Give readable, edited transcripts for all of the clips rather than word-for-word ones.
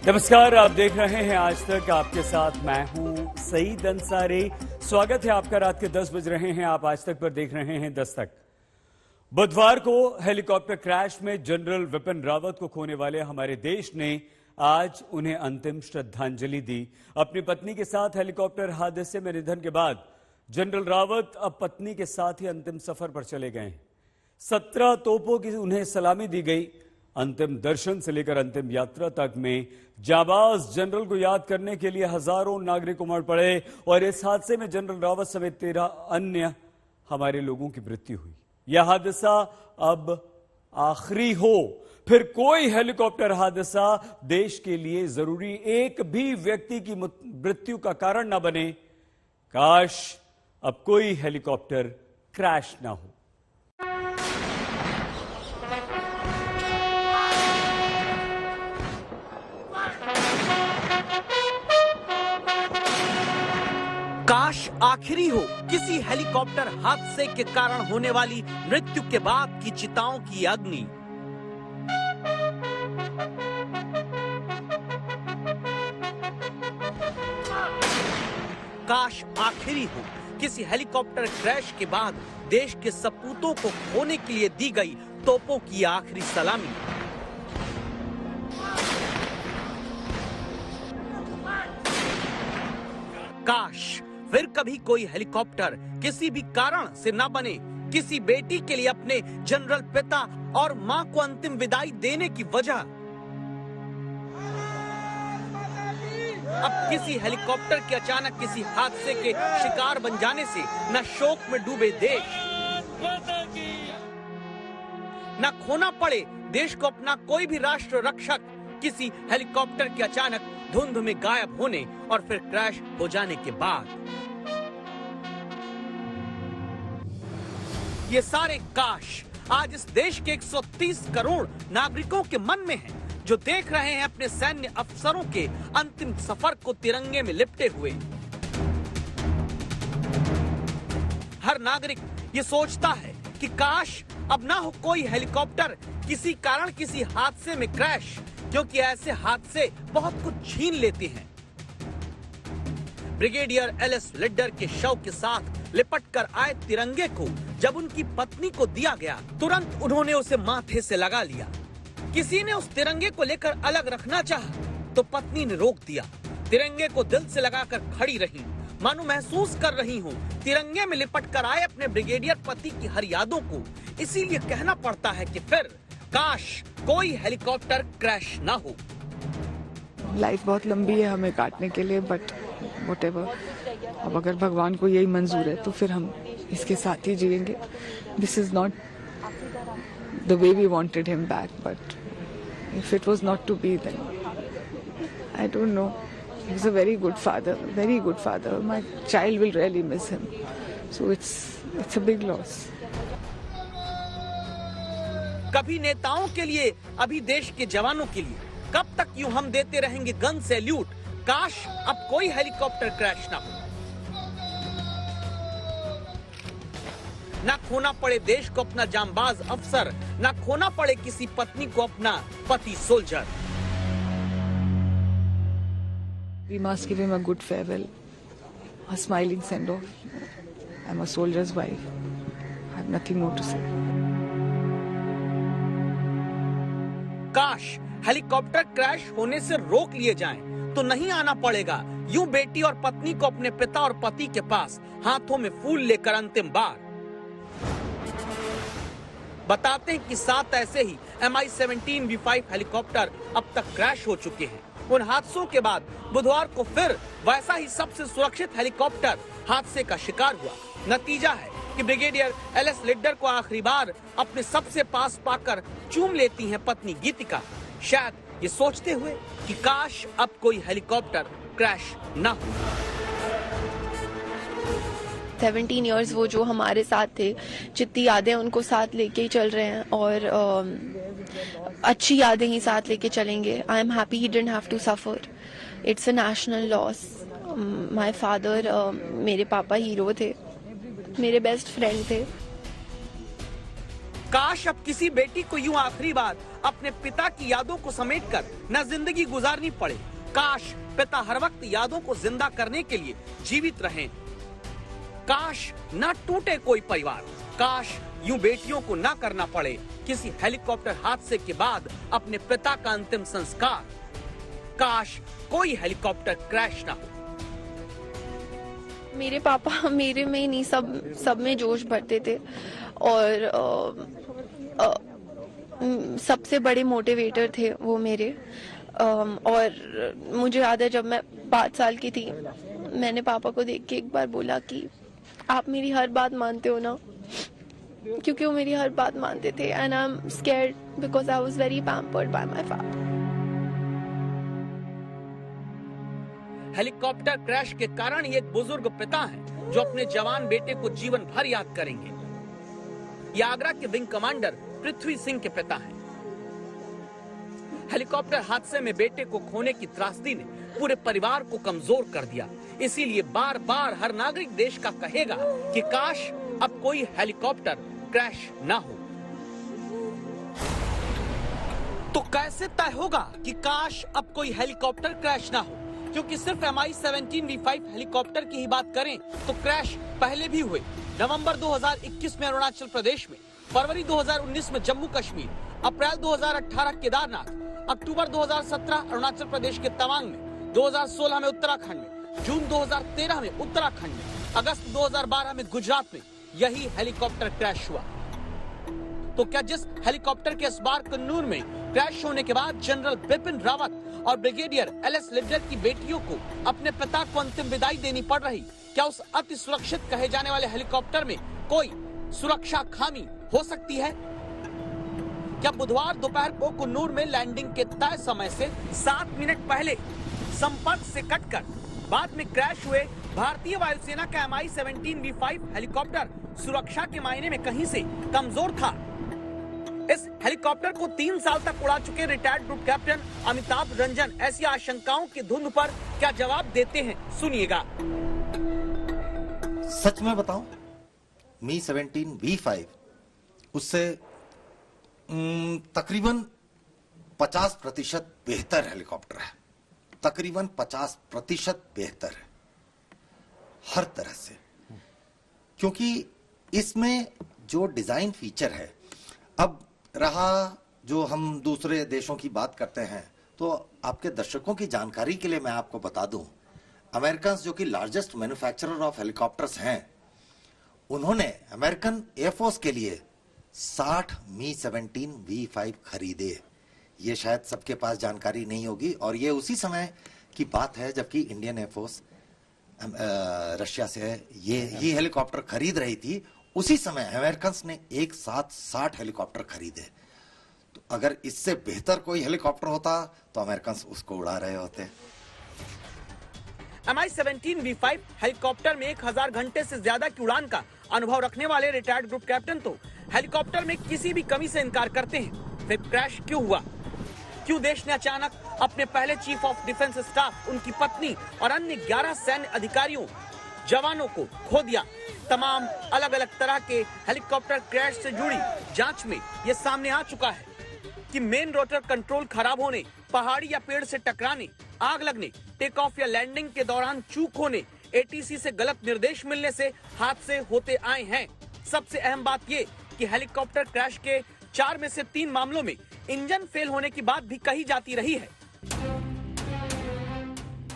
नमस्कार, आप देख रहे हैं आज तक। आपके साथ मैं हूं सईद अंसारी। स्वागत है आपका। रात के 10 बज रहे हैं। आप आज तक पर देख रहे हैं दस्तक। बुधवार को हेलीकॉप्टर क्रैश में जनरल विपिन रावत को खोने वाले हमारे देश ने आज उन्हें अंतिम श्रद्धांजलि दी। अपनी पत्नी के साथ हेलीकॉप्टर हादसे में निधन के बाद जनरल रावत अब पत्नी के साथ ही अंतिम सफर पर चले गए। 17 तोपों की उन्हें सलामी दी गई। अंतिम दर्शन से लेकर अंतिम यात्रा तक में जाबाज जनरल को याद करने के लिए हजारों नागरिक उमड़ पड़े और इस हादसे में जनरल रावत समेत 13 अन्य हमारे लोगों की मृत्यु हुई। यह हादसा अब आखिरी हो, फिर कोई हेलीकॉप्टर हादसा देश के लिए जरूरी एक भी व्यक्ति की मृत्यु का कारण न बने। काश अब कोई हेलीकॉप्टर क्रैश ना हो। काश आखिरी हो किसी हेलीकॉप्टर हादसे के कारण होने वाली मृत्यु के बाद की चिताओं की अग्नि। काश आखिरी हो किसी हेलीकॉप्टर क्रैश के बाद देश के सपूतों को खोने के लिए दी गई तोपों की आखिरी सलामी। काश फिर कभी कोई हेलीकॉप्टर किसी भी कारण से न बने, किसी बेटी के लिए अपने जनरल पिता और मां को अंतिम विदाई देने की वजह। अब किसी हेलीकॉप्टर के अचानक किसी हादसे के शिकार बन जाने से न शोक में डूबे देश, न खोना पड़े देश को अपना कोई भी राष्ट्र रक्षक किसी हेलीकॉप्टर के अचानक धुंध में गायब होने और फिर क्रैश हो जाने के बाद। ये सारे काश आज इस देश के 130 करोड़ नागरिकों के मन में हैं, जो देख रहे हैं अपने सैन्य अफसरों के अंतिम सफर को तिरंगे में लिपटे हुए। हर नागरिक ये सोचता है कि काश अब ना हो कोई हेलीकॉप्टर किसी कारण किसी हादसे में क्रैश, क्योंकि ऐसे हादसे बहुत कुछ छीन लेते हैं। ब्रिगेडियर एलएस लिड्डर के शव के साथ लिपट कर आए तिरंगे को जब उनकी पत्नी को दिया गया, तुरंत उन्होंने उसे माथे से लगा लिया। किसी ने उस तिरंगे को लेकर अलग रखना चाहा तो पत्नी ने रोक दिया। तिरंगे को दिल से लगाकर खड़ी रही, मानो महसूस कर रही हूँ तिरंगे में लिपट कर आए अपने ब्रिगेडियर पति की हर यादों को। इसीलिए कहना पड़ता है कि फिर काश कोई हेलीकॉप्टर क्रैश ना हो। लाइफ बहुत लंबी है हमें काटने के लिए, बट व्हाटएवर, अब अगर भगवान को यही मंजूर है तो फिर हम इसके साथ ही जिएंगे। This is not the way we wanted him back, but if it was not to be then I don't know. He was a very good father. My child will really miss him, so it's a big loss. कभी नेताओं के लिए, अभी देश के जवानों के लिए। कब तक यूं हम देते रहेंगे गन सैल्यूट? काश अब कोई हेलीकॉप्टर क्रैश ना हो, ना खोना पड़े देश को अपना जांबाज अफसर, ना खोना पड़े किसी पत्नी को अपना पति soldier. We must give him a good farewell, a smiling send-off. I'm a soldier's wife. I have nothing more to say. काश हेलीकॉप्टर क्रैश होने से रोक लिए जाएं, तो नहीं आना पड़ेगा यूं बेटी और पत्नी को अपने पिता और पति के पास हाथों में फूल लेकर अंतिम बार। बताते हैं कि 7 ऐसे ही Mi-17 V5 हेलीकॉप्टर अब तक क्रैश हो चुके हैं। उन हादसों के बाद बुधवार को फिर वैसा ही सबसे सुरक्षित हेलीकॉप्टर हादसे का शिकार हुआ। नतीजा है कि ब्रिगेडियर एलएस लिड्डर को आखिरी बार अपने सबसे पास पाकर चूम लेती हैं पत्नी गीतिका, शायद ये सोचते हुए कि काश अब कोई हेलीकॉप्टर क्रैश ना हो। 17 इयर्स वो जो हमारे साथ थे, जितनी यादें उनको साथ लेके ही चल रहे हैं और अच्छी यादें ही साथ लेके चलेंगे। I am happy he didn't have to suffer. It's a national loss. My father, मेरे पापा हीरो थे, मेरे बेस्ट फ्रेंड थे। काश अब किसी बेटी को यूं आखिरी बार अपने पिता की यादों को समेटकर न जिंदगी गुजारनी पड़े। काश पिता हर वक्त यादों को जिंदा करने के लिए जीवित रहें। काश न टूटे कोई परिवार। काश यूं बेटियों को ना करना पड़े किसी हेलीकॉप्टर हादसे के बाद अपने पिता का अंतिम संस्कार। काश कोई हेलीकॉप्टर क्रैश ना हो। मेरे पापा मेरे में ही नहीं, सब में जोश भरते थे और सबसे बड़े मोटिवेटर थे वो मेरे। और मुझे याद है जब मैं 5 साल की थी, मैंने पापा को देख के एक बार बोला कि आप मेरी हर बात मानते हो ना, क्योंकि वो मेरी हर बात मानते थे। And I am scared because I was very pampered by my father. Helicopter crash के कारण ये एक बुजुर्ग पिता हैं जो अपने जवान बेटे को जीवन भर याद करेंगे। ये आगरा के विंग कमांडर पृथ्वी सिंह के पिता हैं। हेलीकॉप्टर हादसे में बेटे को खोने की त्रासदी ने पूरे परिवार को कमजोर कर दिया। इसीलिए बार बार हर नागरिक देश का कहेगा कि काश अब कोई हेलीकॉप्टर क्रैश ना हो। तो कैसे तय होगा कि काश अब कोई हेलीकॉप्टर क्रैश ना हो? क्योंकि सिर्फ Mi-17 V5 हेलीकॉप्टर की ही बात करें तो क्रैश पहले भी हुए। नवंबर 2021 में अरुणाचल प्रदेश में, फरवरी 2019 में जम्मू कश्मीर, अप्रैल 2018 केदारनाथ, अक्टूबर 2017 अरुणाचल प्रदेश के तवांग में, 2016 में उत्तराखंड में, जून 2013 में उत्तराखंड में, अगस्त 2012 में गुजरात में यही हेलीकॉप्टर क्रैश हुआ। तो क्या जिस हेलीकॉप्टर के इस बार कन्नूर में क्रैश होने के बाद जनरल बिपिन रावत और ब्रिगेडियर LS लिड्डर की बेटियों को अपने पिता को अंतिम विदाई देनी पड़ रही, क्या उस अति सुरक्षित कहे जाने वाले हेलीकॉप्टर में कोई सुरक्षा खामी हो सकती है? क्या बुधवार दोपहर को कन्नूर में लैंडिंग के तय समय से 7 मिनट पहले संपर्क से कटकर बाद में क्रैश हुए भारतीय वायुसेना का Mi-17 V5 हेलीकॉप्टर सुरक्षा के मायने में कहीं से कमजोर था? इस हेलीकॉप्टर को 3 साल तक उड़ा चुके retired group captain Amitabh Ranjan ऐसी आशंकाओं की धुंध पर क्या जवाब देते हैं, सुनिएगा। सच में बताऊं, Mi-17 V5 उससे तकरीबन 50% बेहतर हेलीकॉप्टर है। तकरीबन 50% बेहतर है हर तरह से, क्योंकि इसमें जो डिजाइन फीचर है, अब रहा जो हम दूसरे देशों की बात करते हैं, तो आपके दर्शकों की जानकारी के लिए मैं आपको बता दूं, अमेरिकन जो कि लार्जेस्ट मैन्युफैक्चरर ऑफ हेलीकॉप्टर्स हैं, उन्होंने अमेरिकन एयरफोर्स के लिए 60 Mi-17 V5 खरीदे। ये शायद सबके पास जानकारी नहीं होगी, और ये उसी समय की बात है जबकि इंडियन एयरफोर्स रशिया से ये हेलीकॉप्टर खरीद रही थी। उसी समय अमेरिकन ने एक साथ 60 हेलीकॉप्टर खरीदे। तो अगर इससे बेहतर कोई हेलीकॉप्टर होता तो अमेरिकन उसको उड़ा रहे होते। Mi-17 V5 हेलीकॉप्टर में 1000 घंटे से ज्यादा की उड़ान का अनुभव रखने वाले रिटायर्ड ग्रुप कैप्टन तो हेलीकॉप्टर में किसी भी कमी से इनकार करते हैं। फिर क्रैश क्यों हुआ? क्यों देश ने अचानक अपने पहले चीफ ऑफ डिफेंस स्टाफ, उनकी पत्नी और अन्य 11 सैन्य अधिकारियों, जवानों को खो दिया? तमाम अलग अलग तरह के हेलीकॉप्टर क्रैश से जुड़ी जांच में यह सामने आ चुका है कि मेन रोटर कंट्रोल खराब होने, पहाड़ी या पेड़ से टकराने, आग लगने, टेक ऑफ या लैंडिंग के दौरान चूक होने, ATC से गलत निर्देश मिलने से हादसे होते आए हैं। सबसे अहम बात ये कि हेलीकॉप्टर क्रैश के 4 में से 3 मामलों में इंजन फेल होने की बात भी कही जाती रही है।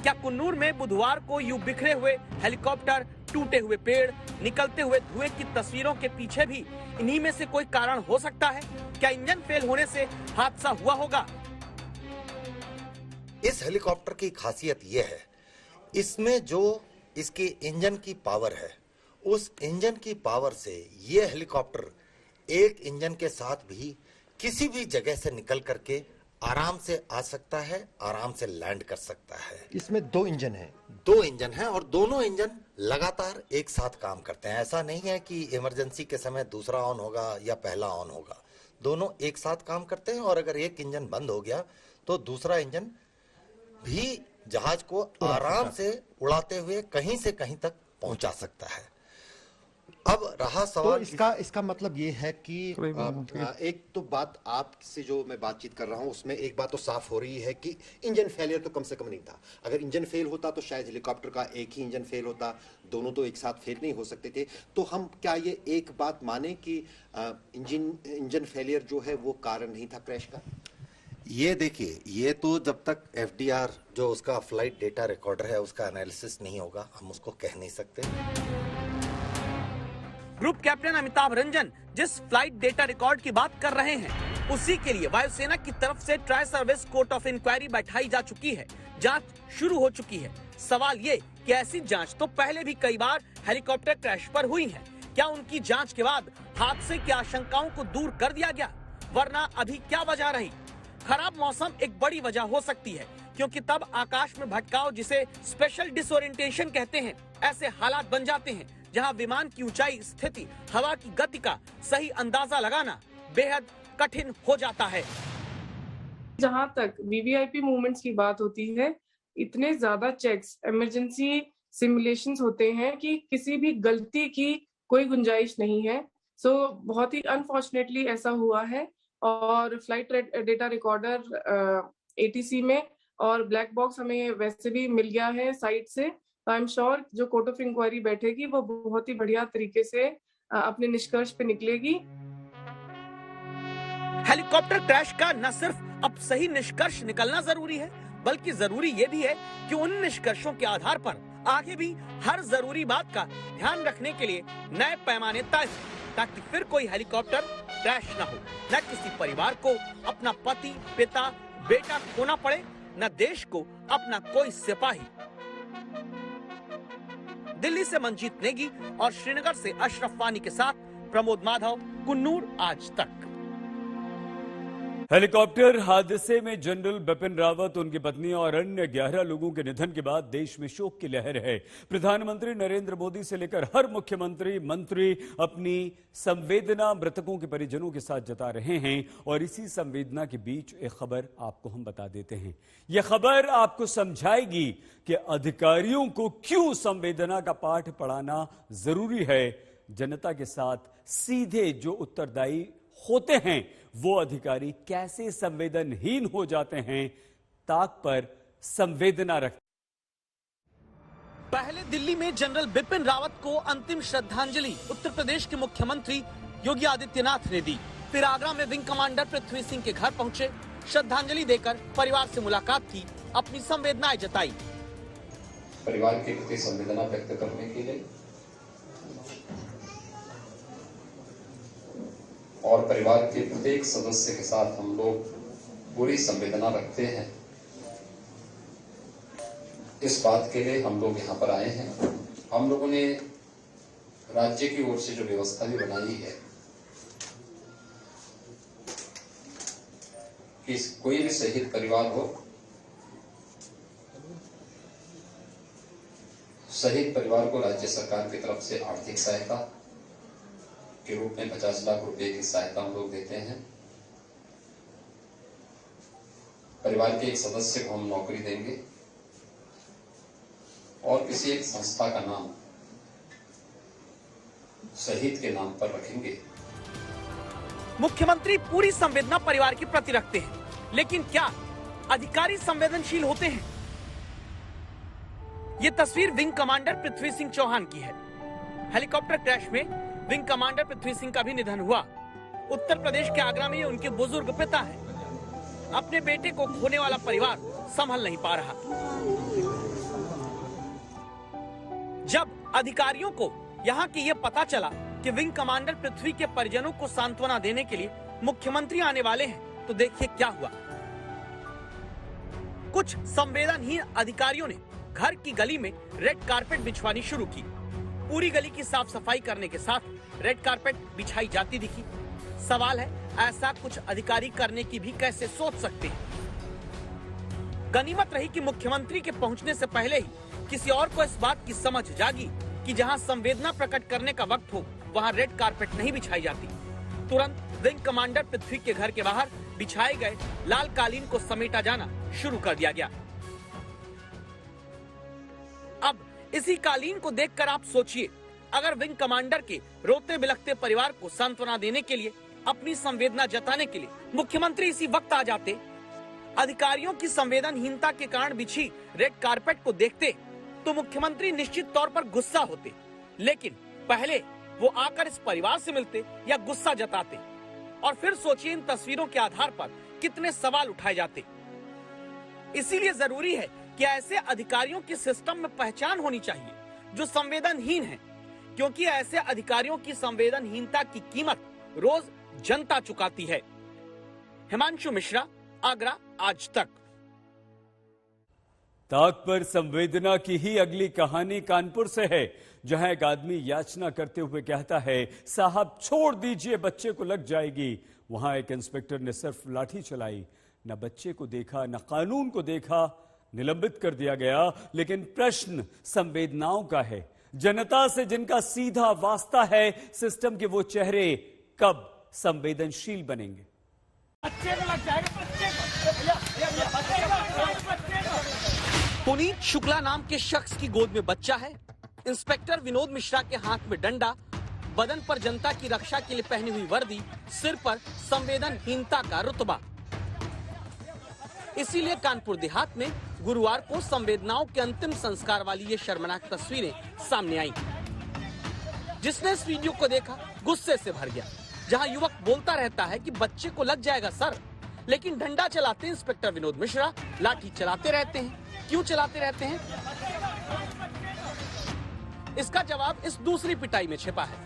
क्या कन्नूर में बुधवार को यूं बिखरे हुए हेलीकॉप्टर, टूटे हुए पेड़, निकलते हुए धुएं की तस्वीरों के पीछे भी इन्हीं में से कोई कारण हो सकता है? क्या इंजन फेल होने से हादसा हुआ होगा? इस हेलीकॉप्टर की खासियत यह है, इसमें जो इसके इंजन की पावर है, उस इंजन की पावर से यह हेलीकॉप्टर एक इंजन के साथ भी किसी भी जगह से निकल करके आराम से आ सकता है, आराम से लैंड कर सकता है। इसमें 2 इंजन हैं। 2 इंजन हैं और दोनों इंजन लगातार एक साथ काम करते हैं। ऐसा नहीं है कि इमरजेंसी के समय दूसरा ऑन होगा या पहला ऑन होगा। दोनों एक साथ काम करते हैं और अगर एक इंजन बंद हो गया तो दूसरा इंजन भी जहाज को आराम से उड़ाते हुए कहीं से कहीं तक पहुंचा सकता है। अब रहा तो सवाल इसका मतलब ये है कि एक तो बात आपसे जो मैं बातचीत कर रहा हूं उसमें एक बात तो साफ हो रही है कि इंजन फेलियर तो कम से कम नहीं था। अगर इंजन फेल होता तो शायद हेलीकॉप्टर का एक ही इंजन फेल होता, दोनों तो एक साथ फेल नहीं हो सकते थे। तो हम क्या ये एक बात माने कि इंजन फेलियर जो है वो कारण नहीं था क्रैश का? ये देखिए, ये तो जब तक FDR जो उसका फ्लाइट डेटा रिकॉर्डर है उसका एनालिसिस नहीं होगा हम उसको कह नहीं सकते। ग्रुप कैप्टन अमिताभ रंजन जिस फ्लाइट डेटा रिकॉर्ड की बात कर रहे हैं उसी के लिए वायुसेना की तरफ से tri service court of inquiry बैठाई जा चुकी है। जांच शुरू हो चुकी है। सवाल ये कि ऐसी जांच तो पहले भी कई बार हेलीकॉप्टर क्रैश पर हुई है। क्या उनकी जांच के बाद हादसे की आशंकाओं को दूर कर दिया गया? वरना अभी क्या वजह रही? खराब मौसम एक बड़ी वजह हो सकती है, क्योंकि तब आकाश में भटकाव जिसे स्पेशल डिसोरिएंटेशन कहते हैं, ऐसे हालात बन जाते हैं जहां विमान की ऊंचाई, स्थिति, हवा की गति का सही अंदाजा लगाना बेहद कठिन हो जाता है। जहां तक वीवीआईपी मूवमेंट्स की बात होती है, इतने ज्यादा चेक्स, इमरजेंसी सिमुलेशंस होते हैं कि किसी भी गलती की कोई गुंजाइश नहीं है। सो बहुत ही अनफॉर्चुनेटली ऐसा हुआ है और फ्लाइट डेटा रिकॉर्डर ATC में और ब्लैक बॉक्स हमें वैसे भी मिल गया है साइट से। आई एम श्योर जो कोर्ट ऑफ इंक्वायरी बैठेगी वो बहुत ही बढ़िया तरीके से अपने निष्कर्ष पे निकलेगी। हेलीकॉप्टर क्रैश का न सिर्फ अब सही निष्कर्ष निकलना जरूरी है, बल्कि जरूरी ये भी है कि उन निष्कर्षों के आधार पर आगे भी हर जरूरी बात का ध्यान रखने के लिए नए पैमाने तय हो, ताकि फिर कोई हेलीकॉप्टर क्रैश न हो, न किसी परिवार को अपना पति, पिता, बेटा खोना पड़े, न देश को अपना कोई सिपाही। दिल्ली से मंजीत नेगी और श्रीनगर से अशरफ वानी के साथ प्रमोद माधव, कुन्नूर आज तक। हेलीकॉप्टर हादसे में जनरल बिपिन रावत, उनकी पत्नी और अन्य 11 लोगों के निधन के बाद देश में शोक की लहर है। प्रधानमंत्री नरेंद्र मोदी से लेकर हर मुख्यमंत्री, मंत्री अपनी संवेदना मृतकों के परिजनों के साथ जता रहे हैं और इसी संवेदना के बीच एक खबर आपको हम बता देते हैं। यह खबर आपको समझाएगी कि अधिकारियों को क्यों संवेदना का पाठ पढ़ाना जरूरी है। जनता के साथ सीधे जो उत्तरदायी होते हैं वो अधिकारी कैसे संवेदनहीन हो जाते हैं, ताक पर संवेदना रखते। पहले दिल्ली में जनरल बिपिन रावत को अंतिम श्रद्धांजलि उत्तर प्रदेश के मुख्यमंत्री योगी आदित्यनाथ ने दी। फिर आगरा में विंग कमांडर पृथ्वी सिंह के घर पहुंचे, श्रद्धांजलि देकर परिवार से मुलाकात की, अपनी संवेदनाएं जताई। परिवार के प्रति संवेदना व्यक्त करने के लिए और परिवार के प्रत्येक सदस्य के साथ हम लोग पूरी संवेदना रखते हैं। इस बात के लिए हम लोग यहाँ पर आए हैं। हम लोगों ने राज्य की ओर से जो व्यवस्था भी बनाई है कि कोई भी शहीद परिवार हो, शहीद परिवार को राज्य सरकार की तरफ से आर्थिक सहायता के रूप में 50 लाख रुपए की सहायता हम लोग देते हैं। परिवार के एक सदस्य को हम नौकरी देंगे और किसी एक संस्था का नाम शहीद के नाम पर रखेंगे। मुख्यमंत्री पूरी संवेदना परिवार के प्रति रखते हैं, लेकिन क्या अधिकारी संवेदनशील होते हैं? ये तस्वीर विंग कमांडर पृथ्वी सिंह चौहान की है। हेलीकॉप्टर क्रैश में विंग कमांडर पृथ्वी सिंह का भी निधन हुआ। उत्तर प्रदेश के आगरा में उनके बुजुर्ग पिता हैं। अपने बेटे को खोने वाला परिवार संभल नहीं पा रहा। जब अधिकारियों को यहाँ की ये पता चला कि विंग कमांडर पृथ्वी के परिजनों को सांत्वना देने के लिए मुख्यमंत्री आने वाले हैं, तो देखिए क्या हुआ। कुछ संवेदनहीन अधिकारियों ने घर की गली में रेड कारपेट बिछवानी शुरू की। पूरी गली की साफ सफाई करने के साथ रेड कारपेट बिछाई जाती दिखी। सवाल है, ऐसा कुछ अधिकारी करने की भी कैसे सोच सकते हैं? गनीमत रही कि मुख्यमंत्री के पहुंचने से पहले ही किसी और को इस बात की समझ जागी कि जहां संवेदना प्रकट करने का वक्त हो वहां रेड कारपेट नहीं बिछाई जाती। तुरंत विंग कमांडर पृथ्वी के घर के बाहर बिछाए गए लाल कालीन को समेटा जाना शुरू कर दिया गया। अब इसी कालीन को देखकर आप सोचिए, अगर विंग कमांडर के रोते बिलखते परिवार को सांत्वना देने के लिए, अपनी संवेदना जताने के लिए मुख्यमंत्री इसी वक्त आ जाते, अधिकारियों की संवेदनहीनता के कारण बिछी रेड कारपेट को देखते तो मुख्यमंत्री निश्चित तौर पर गुस्सा होते, लेकिन पहले वो आकर इस परिवार से मिलते या गुस्सा जताते। और फिर सोचिए इन तस्वीरों के आधार पर कितने सवाल उठाए जाते। इसीलिए जरूरी है कि ऐसे अधिकारियों की सिस्टम में पहचान होनी चाहिए जो संवेदनहीन है, क्योंकि ऐसे अधिकारियों की संवेदनहीनता की कीमत रोज जनता चुकाती है। हिमांशु मिश्रा, आगरा, आज तक। ताक पर संवेदना की ही अगली कहानी कानपुर से है, जहां एक आदमी याचना करते हुए कहता है, साहब छोड़ दीजिए, बच्चे को लग जाएगी। वहां एक इंस्पेक्टर ने सिर्फ लाठी चलाई, न बच्चे को देखा न कानून को देखा, निलंबित कर दिया गया। लेकिन प्रश्न संवेदनाओं का है, जनता से जिनका सीधा वास्ता है, सिस्टम के वो चेहरे कब संवेदनशील बनेंगे? पुनीत शुक्ला नाम के शख्स की गोद में बच्चा है। इंस्पेक्टर विनोद मिश्रा के हाथ में डंडा, बदन पर जनता की रक्षा के लिए पहनी हुई वर्दी, सिर पर संवेदनहीनता का रुतबा। इसीलिए कानपुर देहात में गुरुवार को संवेदनाओं के अंतिम संस्कार वाली ये शर्मनाक तस्वीरें सामने आई। जिसने इस वीडियो को देखा गुस्से से भर गया। जहां युवक बोलता रहता है कि बच्चे को लग जाएगा सर, लेकिन डंडा चलाते इंस्पेक्टर विनोद मिश्रा लाठी चलाते रहते हैं। क्यों चलाते रहते हैं? इसका जवाब इस दूसरी पिटाई में छिपा है।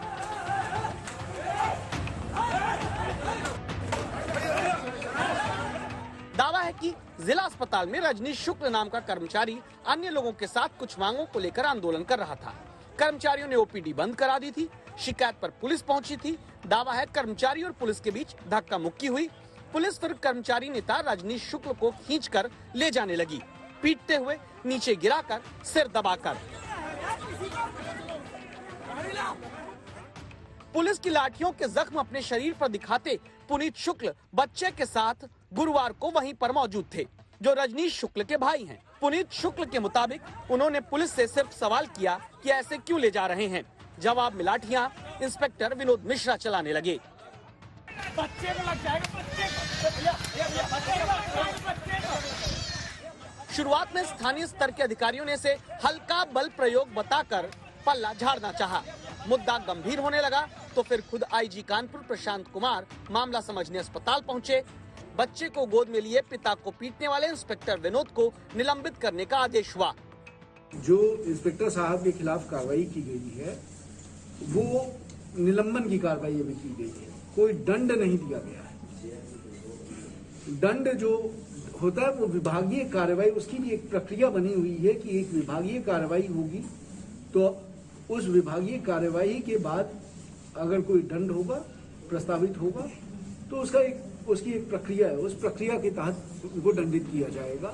दावा है कि जिला अस्पताल में रजनीश शुक्ल नाम का कर्मचारी अन्य लोगों के साथ कुछ मांगों को लेकर आंदोलन कर रहा था। कर्मचारियों ने ओपीडी बंद करा दी थी। शिकायत पर पुलिस पहुंची थी। दावा है कर्मचारी और पुलिस के बीच धक्का मुक्की हुई। पुलिस फिर कर्मचारी नेता रजनीश शुक्ल को खींचकर ले जाने लगी, पीटते हुए, नीचे गिराकर, सिर दबाकर। पुलिस की लाठियों के जख्म अपने शरीर पर दिखाते पुनीत शुक्ल बच्चे के साथ गुरुवार को वहीं पर मौजूद थे, जो रजनीश शुक्ल के भाई हैं। पुनीत शुक्ल के मुताबिक उन्होंने पुलिस से सिर्फ सवाल किया कि ऐसे क्यों ले जा रहे हैं। जवाब में लाठियां इंस्पेक्टर विनोद मिश्रा चलाने लगे। बच्चे को लग जाएगा, शुरुआत में स्थानीय स्तर के अधिकारियों ने इसे हल्का बल प्रयोग बताकर पल्ला झाड़ना चाहा। मुद्दा गंभीर होने लगा तो फिर खुद आईजी कानपुर प्रशांत कुमार मामला समझने अस्पताल पहुंचे। बच्चे को गोद में लिए पिता को पीटने वाले इंस्पेक्टर विनोद को निलंबित करने का आदेश हुआ। जो इंस्पेक्टर साहब के खिलाफ कार्रवाई की गई है वो निलंबन की कार्रवाई अभी की गई है, कोई दंड नहीं दिया गया है। दंड जो होता है वो विभागीय कार्रवाई, उसकी भी एक प्रक्रिया बनी हुई है कि एक विभागीय कार्रवाई होगी तो उस विभागीय कार्रवाई के बाद अगर कोई दंड होगा, प्रस्तावित होगा, तो उसकी एक प्रक्रिया है, उस प्रक्रिया के तहत उनको दंडित किया जाएगा।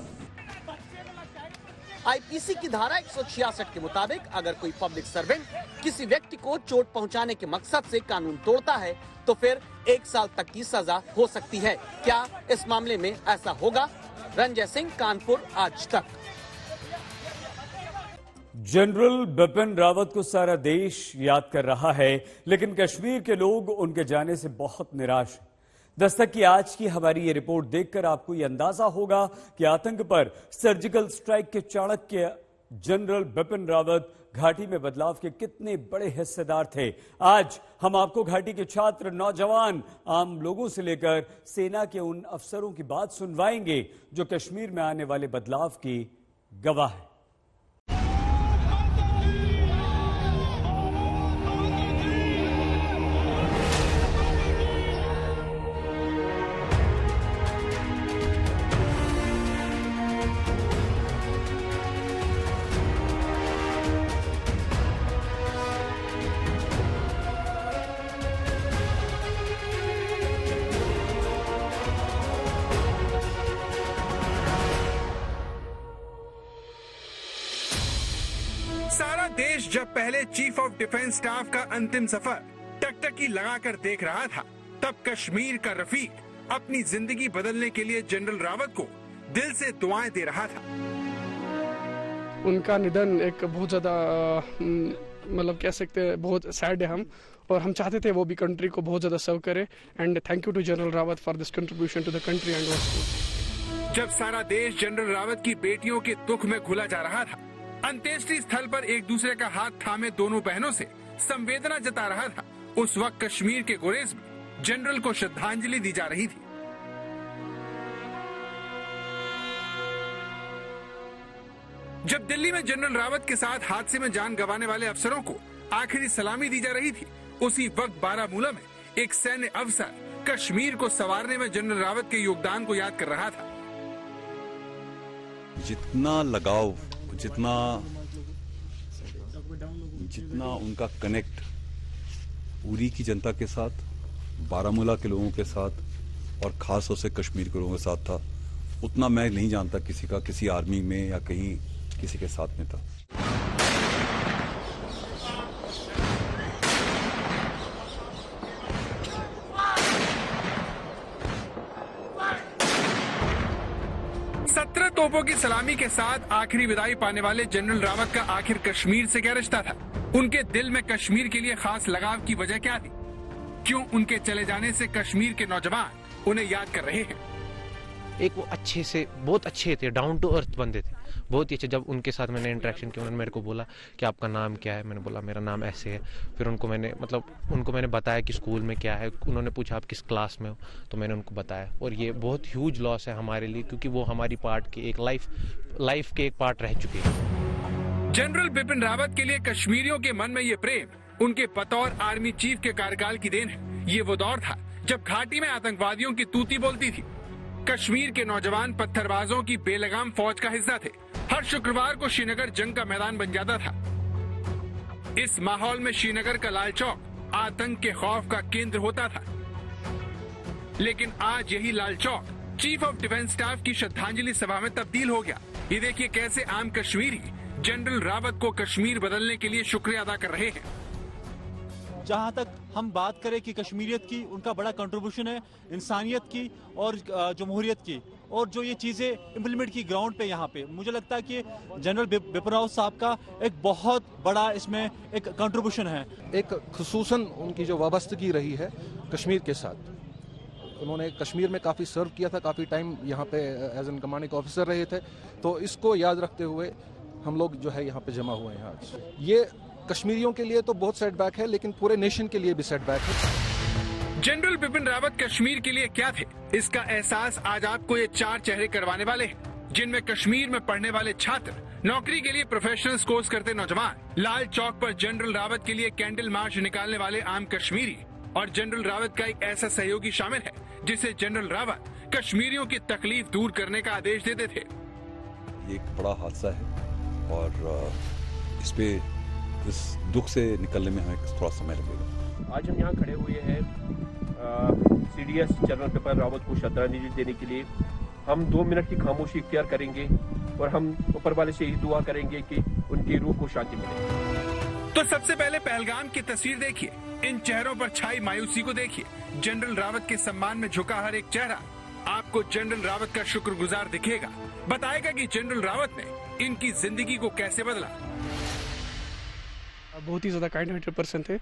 आईपीसी की धारा 166 के मुताबिक अगर कोई पब्लिक सर्वेंट किसी व्यक्ति को चोट पहुंचाने के मकसद से कानून तोड़ता है तो फिर 1 साल तक की सजा हो सकती है। क्या इस मामले में ऐसा होगा? रंजय सिंह, कानपुर, आज तक। जनरल बिपिन रावत को सारा देश याद कर रहा है, लेकिन कश्मीर के लोग उनके जाने से बहुत निराश हैं। दस्तक की आज की हमारी ये रिपोर्ट देखकर आपको ये अंदाजा होगा कि आतंक पर सर्जिकल स्ट्राइक के चाणक्य जनरल बिपिन रावत घाटी में बदलाव के कितने बड़े हिस्सेदार थे। आज हम आपको घाटी के छात्र, नौजवान, आम लोगों से लेकर सेना के उन अफसरों की बात सुनवाएंगे जो कश्मीर में आने वाले बदलाव की गवाह है। सारा देश जब पहले चीफ ऑफ डिफेंस स्टाफ का अंतिम सफर टकटकी लगाकर देख रहा था, तब कश्मीर का रफीक अपनी जिंदगी बदलने के लिए जनरल रावत को दिल से दुआएं दे रहा था। उनका निधन एक बहुत ज्यादा मतलब कह सकते हैं बहुत सैड है हम, और हम चाहते थे वो भी कंट्री को बहुत ज़्यादा सर्व करे। And thank you to general Rawat for this contribution to the country and school. जब सारा देश जनरल रावत की बेटियों के दुख में घुला जा रहा था, अंत्येष्टि स्थल पर एक दूसरे का हाथ थामे दोनों बहनों से संवेदना जता रहा था, उस वक्त कश्मीर के गुरेज में जनरल को श्रद्धांजलि दी जा रही थी। जब दिल्ली में जनरल रावत के साथ हादसे में जान गंवाने वाले अफसरों को आखिरी सलामी दी जा रही थी, उसी वक्त बारामूला में एक सैन्य अफसर कश्मीर को संवारने में जनरल रावत के योगदान को याद कर रहा था। जितना लगाव, जितना उनका कनेक्ट उरी की जनता के साथ, बारामूला के लोगों के साथ और खास तौर से कश्मीर के लोगों के साथ था, उतना मैं नहीं जानता किसी का किसी आर्मी में या कहीं किसी के साथ में था। तोपों की सलामी के साथ आखिरी विदाई पाने वाले जनरल रावत का आखिर कश्मीर से क्या रिश्ता था? उनके दिल में कश्मीर के लिए खास लगाव की वजह क्या थी? क्यों उनके चले जाने से कश्मीर के नौजवान उन्हें याद कर रहे हैं? एक वो अच्छे से बहुत अच्छे थे, डाउन टू अर्थ बंदे थे, बहुत ही अच्छे। जब उनके साथ मैंने इंटरेक्शन किया, उन्होंने मेरे को बोला कि आपका नाम क्या है, मैंने बोला मेरा नाम ऐसे है। फिर उनको मैंने बताया कि स्कूल में क्या है। उन्होंने पूछा आप किस क्लास में हो, तो मैंने उनको बताया। और ये बहुत ह्यूज लॉस है हमारे लिए, क्योंकि वो हमारी पार्ट के एक लाइफ के एक पार्ट रह चुके हैं। जनरल बिपिन रावत के लिए कश्मीरियों के मन में ये प्रेम उनके बतौर आर्मी चीफ के कार्यकाल की देन है। ये वो दौर था जब घाटी में आतंकवादियों की तूती बोलती थी। कश्मीर के नौजवान पत्थरबाजों की बेलगाम फौज का हिस्सा थे। हर शुक्रवार को श्रीनगर जंग का मैदान बन जाता था। इस माहौल में श्रीनगर का लाल चौक आतंक के खौफ का केंद्र होता था। लेकिन आज यही Lal Chowk chief of defence staff की श्रद्धांजलि सभा में तब्दील हो गया। ये देखिए कैसे आम कश्मीरी जनरल रावत को कश्मीर बदलने के लिए शुक्रिया अदा कर रहे हैं। जहां तक हम बात करें कि कश्मीरियत की, उनका बड़ा कंट्रीब्यूशन है इंसानियत की और जमहूरियत की, और जो ये चीज़ें इम्प्लीमेंट की ग्राउंड पे यहाँ पे, मुझे लगता है कि जनरल बिपिन रावत साहब का एक बहुत बड़ा इसमें एक कंट्रीब्यूशन है। एक खुसूसन उनकी जो वाबस्तगी रही है कश्मीर के साथ, उन्होंने कश्मीर में काफ़ी सर्व किया था, काफ़ी टाइम यहाँ पे एज एन कमांडिंग ऑफिसर रहे थे, तो इसको याद रखते हुए हम लोग जो है यहाँ पे जमा हुए हैं आज। ये कश्मीरियों के लिए तो बहुत सेटबैक है, लेकिन पूरे नेशन के लिए भी सेटबैक है। जनरल बिपिन रावत कश्मीर के लिए क्या थे, इसका एहसास आज आपको ये 4 चेहरे करवाने वाले हैं, जिनमें कश्मीर में पढ़ने वाले छात्र, नौकरी के लिए प्रोफेशनल कोर्स करते नौजवान, लाल चौक पर जनरल रावत के लिए कैंडल मार्च निकालने वाले आम कश्मीरी, और जनरल रावत का एक ऐसा सहयोगी शामिल है जिसे जनरल रावत कश्मीरियों की तकलीफ दूर करने का आदेश देते थे। ये एक बड़ा हादसा है और इस दुख से निकलने में हमें थोड़ा समय लगेगा। आज हम यहाँ खड़े हुए हैं CDS जनरल बिपिन रावत को श्रद्धांजलि देने के लिए। हम 2 मिनट की खामोशी इख्तियार करेंगे और हम ऊपर वाले से यही दुआ करेंगे कि उनकी रूह को शांति मिले। तो सबसे पहले पहलगाम की तस्वीर देखिए, इन चेहरों पर छाई मायूसी को देखिए। जनरल रावत के सम्मान में झुका हर एक चेहरा आपको जनरल रावत का शुक्रगुजार दिखेगा, बताएगा कि जनरल रावत ने इनकी जिंदगी को कैसे बदला। बहुत ही ज़्यादा काइंड हार्टेड पर्सन थे,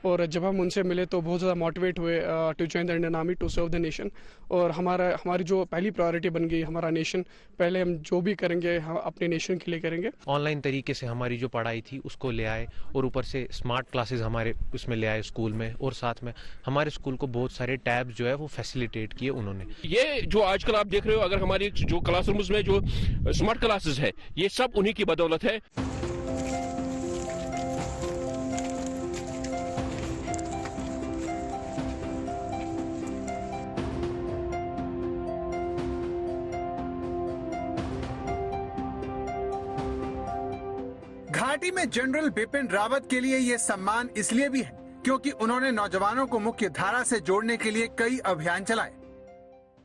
और जब हम उनसे मिले तो बहुत ज़्यादा मोटिवेट हुए to join the Indian army to serve the nation. और हमारी जो पहली प्रायोरिटी बन गई हमारा नेशन, पहले हम जो भी करेंगे हम अपने नेशन के लिए करेंगे। ऑनलाइन तरीके से हमारी जो पढ़ाई थी उसको ले आए, और ऊपर से स्मार्ट क्लासेस हमारे उसमें ले आए स्कूल में, और साथ में हमारे स्कूल को बहुत सारे टैब्स जो है वो फैसिलिटेट किए उन्होंने। ये जो आजकल आप देख रहे हो, अगर हमारी जो क्लासरूम्स में जो स्मार्ट क्लासेस है, ये सब उन्हीं की बदौलत है। घाटी में जनरल बिपिन रावत के लिए ये सम्मान इसलिए भी है क्योंकि उन्होंने नौजवानों को मुख्य धारा से जोड़ने के लिए कई अभियान चलाए।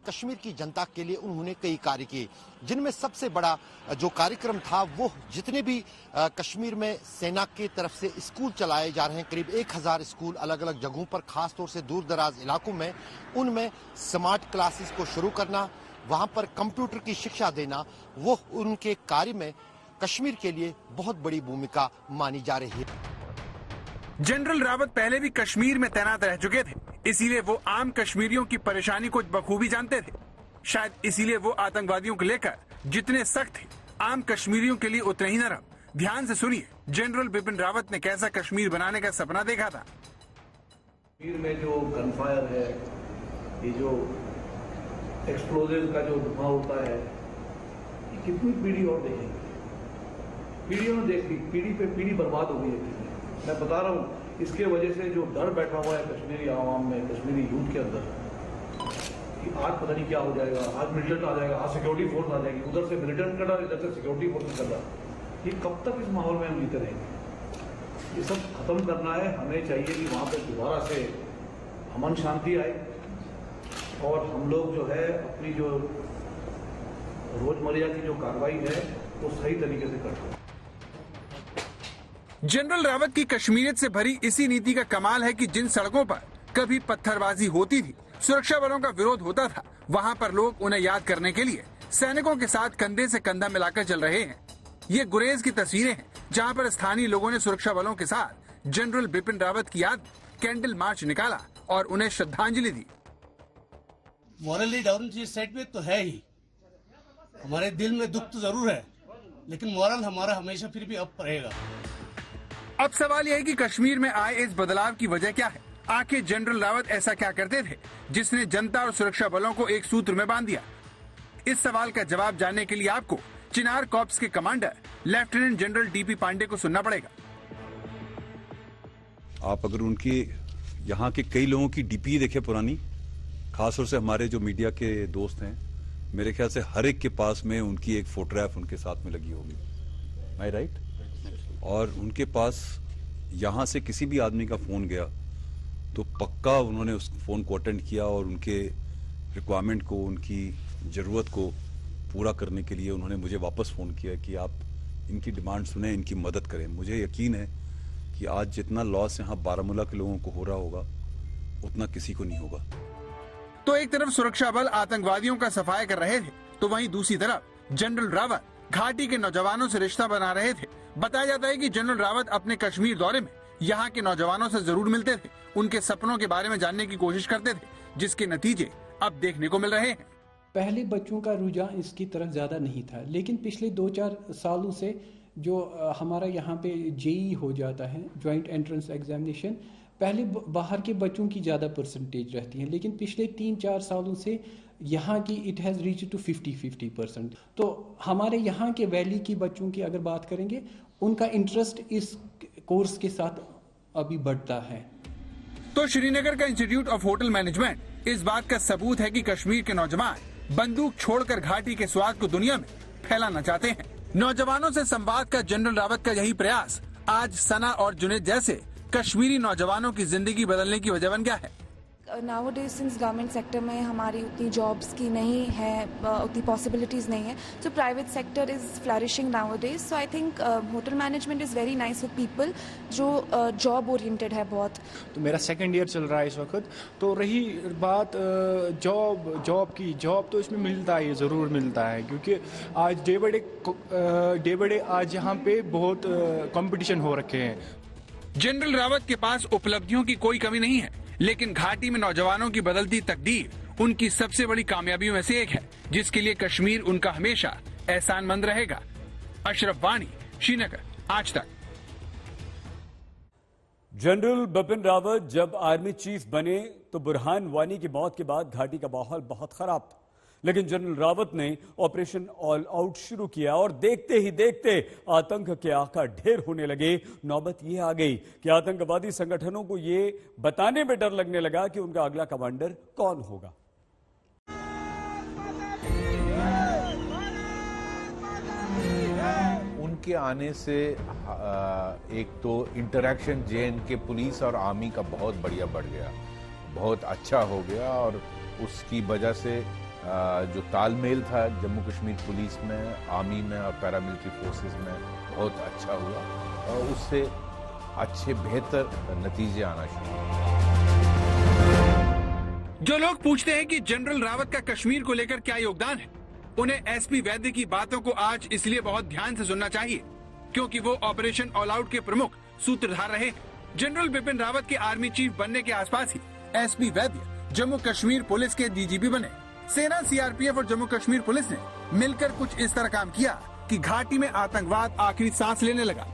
कश्मीर की जनता के लिए उन्होंने कई कार्य किए, जिनमें सबसे बड़ा जो कार्यक्रम था वो जितने भी कश्मीर में सेना की तरफ से स्कूल चलाए जा रहे हैं, करीब 1000 स्कूल अलग अलग जगहों पर, खास तौर से दूर दराज इलाकों में, उनमें स्मार्ट क्लासेस को शुरू करना, वहां पर कंप्यूटर की शिक्षा देना, वो उनके कार्य में कश्मीर के लिए बहुत बड़ी भूमिका मानी जा रही है। जनरल रावत पहले भी कश्मीर में तैनात रह चुके थे, इसीलिए वो आम कश्मीरियों की परेशानी को बखूबी जानते थे। शायद इसीलिए वो आतंकवादियों को लेकर जितने सख्त थे, आम कश्मीरियों के लिए उतने ही नरम। ध्यान से सुनिए जनरल बिपिन रावत ने कैसा कश्मीर बनाने का सपना देखा था। कश्मीर में जो गनफायर है, ये जो एक्सप्लोजिव का जो धुआं होता है, ये कितनी पीढ़ी और देखेंगे? पीढ़ियों ने देख ली, पीढ़ी पे पीढ़ी बर्बाद हो गई है। मैं बता रहा हूँ, इसके वजह से जो डर बैठा हुआ है कश्मीरी आवाम में, कश्मीरी यूथ के अंदर, कि आज पता नहीं क्या हो जाएगा, आज मिलिटेंट आ जाएगा, आज सिक्योरिटी फोर्स आ जाएगी, उधर से मिलिटेंट कर रहा, इधर से सिक्योरिटी फोर्स कर रहा। ये कब तक इस माहौल में हम जीते रहेंगे? ये सब खत्म करना है। हमें चाहिए कि वहाँ पे दोबारा से अमन शांति आए और हम लोग जो है अपनी जो रोजमर्रा की जो कार्रवाई है वो सही तरीके से करते हैं। जनरल रावत की कश्मीरियत से भरी इसी नीति का कमाल है कि जिन सड़कों पर कभी पत्थरबाजी होती थी, सुरक्षा बलों का विरोध होता था, वहाँ पर लोग उन्हें याद करने के लिए सैनिकों के साथ कंधे से कंधा मिलाकर चल रहे हैं। ये गुरेज की तस्वीरें हैं, जहाँ पर स्थानीय लोगों ने सुरक्षा बलों के साथ जनरल बिपिन रावत की याद कैंडल मार्च निकाला और उन्हें श्रद्धांजलि दी। मॉरली डाउन जी सेट में तो है ही, हमारे दिल में दुख तो जरूर है, लेकिन मॉरल हमारा हमेशा फिर भी अप रहेगा। अब सवाल यह है कि कश्मीर में आए इस बदलाव की वजह क्या है? आखिर जनरल रावत ऐसा क्या करते थे जिसने जनता और सुरक्षा बलों को एक सूत्र में बांध दिया? इस सवाल का जवाब जानने के लिए आपको चिनार कॉर्प्स के commander lieutenant general DP Pandey को सुनना पड़ेगा। आप अगर उनकी यहाँ के कई लोगों की डीपी देखे पुरानी, खासतौर से हमारे जो मीडिया के दोस्त हैं, मेरे ख्याल से हर एक के पास में उनकी एक फोटोग्राफ उनके साथ में लगी होगी। आई राइट? और उनके पास यहाँ से किसी भी आदमी का फोन गया तो पक्का उन्होंने उस फोन को अटेंड किया और उनके रिक्वायरमेंट को, उनकी ज़रूरत को पूरा करने के लिए उन्होंने मुझे वापस फ़ोन किया कि आप इनकी डिमांड सुने, इनकी मदद करें। मुझे यकीन है कि आज जितना लॉस यहाँ बारामूला के लोगों को हो रहा होगा, उतना किसी को नहीं होगा। तो एक तरफ सुरक्षा बल आतंकवादियों का सफाया कर रहे थे, तो वहीं दूसरी तरफ जनरल रावत घाटी के नौजवानों से रिश्ता बना रहे थे। बताया जाता है कि जनरल रावत अपने कश्मीर दौरे में यहाँ के नौजवानों से जरूर मिलते थे, उनके सपनों के बारे में जानने की कोशिश करते थे, जिसके नतीजे अब देखने को मिल रहे हैं। पहले बच्चों का रुझान इसकी तरफ ज़्यादा नहीं था, लेकिन पिछले 2-4 सालों से जो हमारा यहाँ पे जेई हो जाता है, जॉइंट एंट्रेंस एग्जामिनेशन, पहले बाहर के बच्चों की ज़्यादा परसेंटेज रहती है, लेकिन पिछले 3-4 सालों से यहाँ की इट हैज़ रीच टू 50% तो हमारे यहाँ के वैली की बच्चों की अगर बात करेंगे, उनका इंटरेस्ट इस कोर्स के साथ अभी बढ़ता है। तो श्रीनगर का इंस्टीट्यूट ऑफ होटल मैनेजमेंट इस बात का सबूत है कि कश्मीर के नौजवान बंदूक छोड़कर घाटी के स्वाद को दुनिया में फैलाना चाहते हैं। नौजवानों से संवाद का जनरल रावत का यही प्रयास आज सना और जुनैद जैसे कश्मीरी नौजवानों की जिंदगी बदलने की वजह बन गया है। नाउअडेज सिंस गवर्नमेंट सेक्टर में हमारी उतनी जॉब्स की नहीं है, उतनी पॉसिबिलिटीज़ नहीं है, so private sector is flourishing nowadays. So I think hotel management is very nice for people जो जॉब ओरिएंटेड है बहुत। तो मेरा 2nd ईयर चल रहा है इस वक्त। तो रही बात जॉब की, जॉब तो इसमें मिलता है, ज़रूर मिलता है, क्योंकि आज डे बाई डे आज यहाँ पे बहुत कंपटीशन हो रखे हैं। जनरल रावत के पास उपलब्धियों की कोई कमी नहीं है, लेकिन घाटी में नौजवानों की बदलती तकदीर उनकी सबसे बड़ी कामयाबियों में से एक है, जिसके लिए कश्मीर उनका हमेशा एहसानमंद रहेगा। अशरफ वानी, श्रीनगर, आज तक। जनरल बिपिन रावत जब आर्मी चीफ बने तो बुरहान वानी की मौत के बाद घाटी का माहौल बहुत खराब था, लेकिन जनरल रावत ने ऑपरेशन ऑल आउट शुरू किया और देखते ही देखते आतंक के आका ढेर होने लगे। नौबत ये आ गई कि आतंकवादी संगठनों को ये बताने में डर लगने लगा कि उनका अगला कमांडर कौन होगा। उनके आने से एक तो इंटरेक्शन JNK पुलिस और आर्मी का बहुत बढ़िया बढ़ गया, बहुत अच्छा हो गया, और उसकी वजह से जो तालमेल था जम्मू कश्मीर पुलिस में, आर्मी में और पैरामिलिट्री फोर्सेस में बहुत अच्छा हुआ, और उससे अच्छे बेहतर नतीजे आना शुरू हुए। जो लोग पूछते हैं कि जनरल रावत का कश्मीर को लेकर क्या योगदान है, उन्हें SP वैद्य की बातों को आज इसलिए बहुत ध्यान से सुनना चाहिए क्योंकि वो ऑपरेशन ऑल आउट के प्रमुख सूत्रधार रहे। जनरल बिपिन रावत के आर्मी चीफ बनने के आसपास ही एसपी वैद्य जम्मू कश्मीर पुलिस के डीजीपी बने। सेना, सीआरपीएफ और जम्मू कश्मीर पुलिस ने मिलकर कुछ इस तरह काम किया कि घाटी में आतंकवाद आखिरी सांस लेने लगा।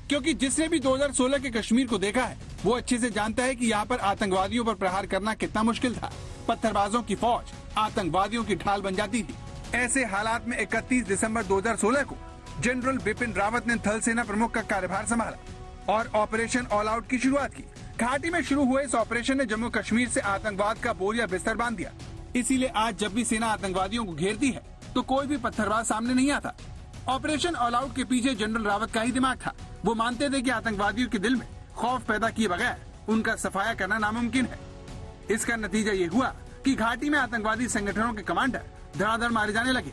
क्योंकि जिसने भी 2016 के कश्मीर को देखा है वो अच्छे से जानता है कि यहाँ पर आतंकवादियों पर प्रहार करना कितना मुश्किल था। पत्थरबाजों की फौज आतंकवादियों की ढाल बन जाती थी। ऐसे हालात में 31 दिसंबर 2016 को जनरल बिपिन रावत ने थल सेना प्रमुख का कार्यभार संभाला और ऑपरेशन ऑल आउट की शुरुआत की। घाटी में शुरू हुए इस ऑपरेशन ने जम्मू कश्मीर से आतंकवाद का बोरिया बिस्तर बांध दिया। इसीलिए आज जब भी सेना आतंकवादियों को घेरती है तो कोई भी पत्थरबाज सामने नहीं आता। ऑपरेशन ऑल आउट के पीछे जनरल रावत का ही दिमाग था। वो मानते थे कि आतंकवादियों के दिल में खौफ पैदा किए बगैर उनका सफाया करना नामुमकिन है। इसका नतीजा ये हुआ कि घाटी में आतंकवादी संगठनों के कमांडर धड़ाधड़ मारे जाने लगे।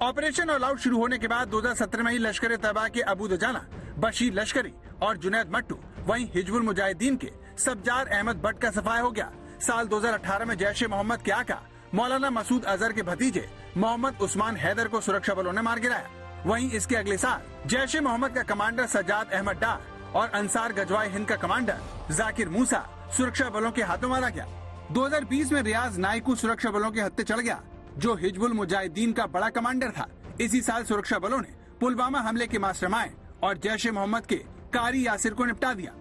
ऑपरेशन ऑल आउट शुरू होने के बाद 2017 में ही लश्कर तैयबा के अबू दजाना, बशीर लश्करी और जुनैद मट्टू, वहीं हिजबुल मुजाहिदीन के सब्जार अहमद भट्ट का सफाया हो गया। साल 2018 में जैश ए मोहम्मद के आका मौलाना मसूद अजहर के भतीजे मोहम्मद उस्मान हैदर को सुरक्षा बलों ने मार गिराया। वहीं इसके अगले साल जैश ए मोहम्मद का कमांडर सज्जाद अहमद डार और अंसार गजवाए हिंद का कमांडर जाकिर मूसा सुरक्षा बलों के हाथों मारा गया। 2020 में रियाज नाइकू सुरक्षा बलों के हत्थे चढ़ गया, जो हिजबुल मुजाहिदीन का बड़ा कमांडर था। इसी साल सुरक्षा बलों ने पुलवामा हमले के मास्टरमाइंड और जैश ए मोहम्मद के कारी यासिर को निपटा दिया।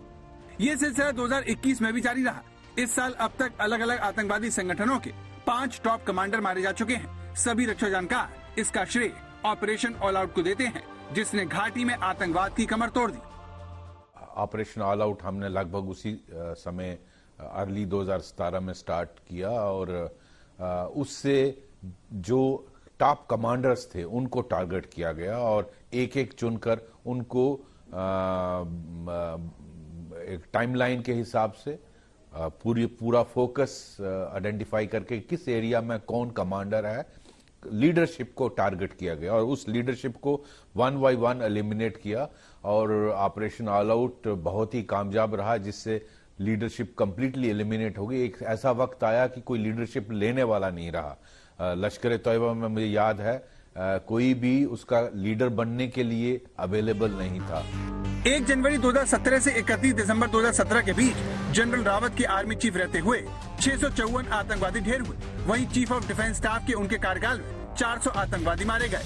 ये सिलसिला 2021 में भी जारी रहा। इस साल अब तक अलग अलग आतंकवादी संगठनों के 5 टॉप कमांडर मारे जा चुके हैं। सभी रक्षा जानकार इसका श्रेय ऑपरेशन ऑल आउट को देते हैं, जिसने घाटी में आतंकवाद की कमर तोड़ दी। ऑपरेशन ऑल आउट हमने लगभग उसी समय अर्ली 2017 में स्टार्ट किया और उससे जो टॉप कमांडर्स थे उनको टारगेट किया गया और एक एक चुनकर उनको एक टाइमलाइन के हिसाब से पूरा फोकस आइडेंटिफाई करके किस एरिया में कौन कमांडर है, लीडरशिप को टारगेट किया गया और उस लीडरशिप को 1 बाय 1 एलिमिनेट किया और ऑपरेशन ऑल आउट बहुत ही कामयाब रहा, जिससे लीडरशिप कंप्लीटली एलिमिनेट हो गई। एक ऐसा वक्त आया कि कोई लीडरशिप लेने वाला नहीं रहा। लश्कर तैयबा में मुझे याद है कोई भी उसका लीडर बनने के लिए अवेलेबल नहीं था। 1 जनवरी 2017 से 31 दिसंबर 2017 के बीच जनरल रावत के आर्मी चीफ रहते हुए 654 आतंकवादी ढेर हुए। वहीं चीफ ऑफ डिफेंस स्टाफ के उनके कार्यकाल में 400 आतंकवादी मारे गए।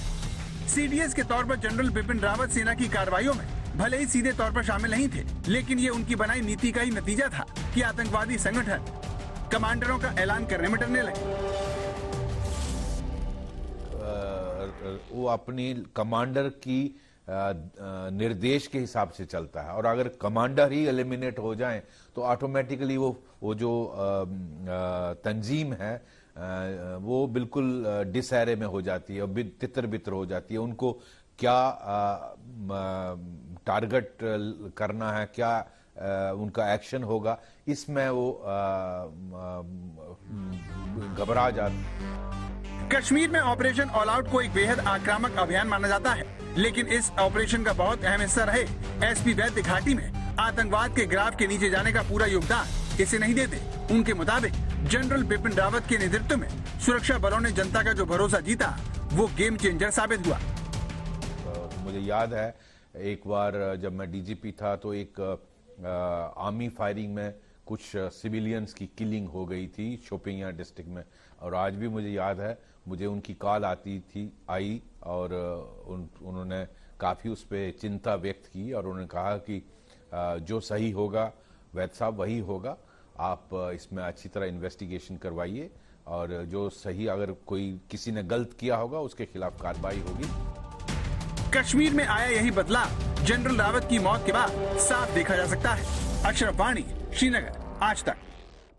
सीडीएस के तौर पर जनरल बिपिन रावत सेना की कार्रवाइयों में भले ही सीधे तौर पर शामिल नहीं थे, लेकिन ये उनकी बनाई नीति का ही नतीजा था कि आतंकवादी संगठन कमांडरों का ऐलान करने में डरने लगे। वो अपनी कमांडर की निर्देश के हिसाब से चलता है और अगर कमांडर ही एलिमिनेट हो जाएं तो ऑटोमेटिकली वो जो तंजीम है वो बिल्कुल डिसहरे में हो जाती है और तितर बितर हो जाती है। उनको क्या टारगेट करना है, क्या उनका एक्शन होगा, इसमें वो घबरा जाते। कश्मीर में ऑपरेशन ऑल आउट को एक बेहद आक्रामक अभियान माना जाता है, लेकिन इस ऑपरेशन का बहुत अहम हिस्सा रहे एसपी वैद्य घाटी में आतंकवाद के ग्राफ के नीचे जाने का पूरा योगदान इसे नहीं देते। उनके मुताबिक जनरल बिपिन रावत के नेतृत्व में सुरक्षा बलों ने जनता का जो भरोसा जीता वो गेम चेंजर साबित हुआ। मुझे याद है एक बार जब मैं डीजीपी था तो एक आर्मी फायरिंग में कुछ सिविलियंस की किलिंग हो गई थी शोपियां डिस्ट्रिक्ट में और आज भी मुझे याद है मुझे उनकी कॉल आई और उन्होंने काफ़ी उस पर चिंता व्यक्त की और उन्होंने कहा कि जो सही होगा वैद साहब वही होगा, आप इसमें अच्छी तरह इन्वेस्टिगेशन करवाइए और जो सही अगर कोई किसी ने गलत किया होगा उसके खिलाफ कार्रवाई होगी। कश्मीर में आया यही बदलाव जनरल रावत की मौत के बाद साफ देखा जा सकता है। अशरफ वाणी, श्रीनगर, आज तक।